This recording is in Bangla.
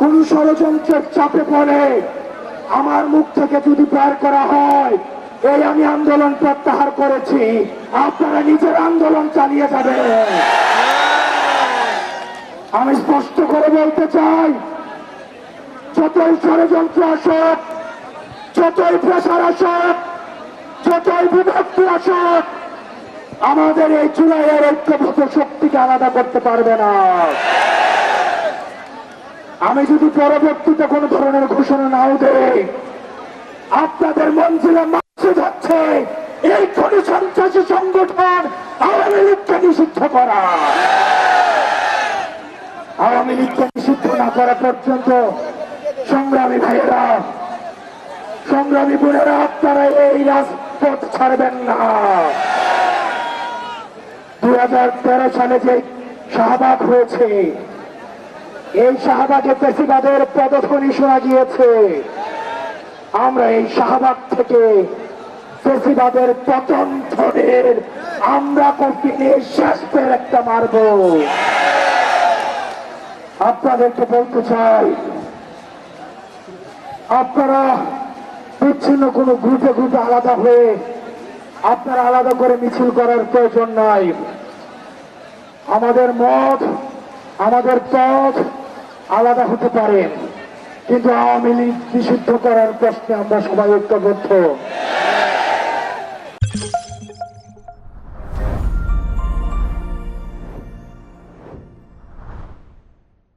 কোন ষড়যন্ত্রের চাপে পড়ে আমার মুখ থেকে যদি বের করা হয়, এই আমি আন্দোলন প্রত্যাহার করেছি, আপনারা নিজের আন্দোলন চালিয়ে যাবেন। আমি স্পষ্ট করে বলতে চাই, যতই ষড়যন্ত্র আসুক, যতই প্রেসার আসুক, যতই বিভক্তি আসুক, আমাদের এই জুলাইয়ের ঐক্যবদ্ধ শক্তিকে আলাদা করতে পারবে না। আমি যদি পরবর্তীতে কোন ধরনের ঘোষণা নাও দেই, আপনাদের মঞ্জিলে মাসে যাচ্ছে এই কোন সন্ত্রাসী সংগঠন আওয়ামী লীগকে নিষিদ্ধ করা। আওয়ামী লীগকে নিষিদ্ধ না করা পর্যন্ত সংগ্রামী ভাইয়েরা, সংগ্রামী বোনেরা, আপনারা এই রাজপথ ছাড়বেন না। 2013 সালে যে শাহবাগ হয়েছে, এই শাহবাগে ফ্যাসিবাদের পদধ্বনি শোনা গিয়েছে। আমরা এই শাহবাগ থেকে ফ্যাসিবাদের পতন ধ্বনির আমরা কঠিনে শেষ পের একটা মারব। আপনাদেরকে বলতে চাই, আপনারা বিচ্ছিন্ন কোন গ্রুপে গ্রুপে আলাদা হয়ে আপনারা আলাদা করে মিছিল করার প্রয়োজন নাই। আমাদের মত, আমাদের পথ আলাদা হতে পারে, কিন্তু আওয়ামী লীগ নিষিদ্ধ করার প্রশ্নে আমরা সবাই ঐক্যবদ্ধ।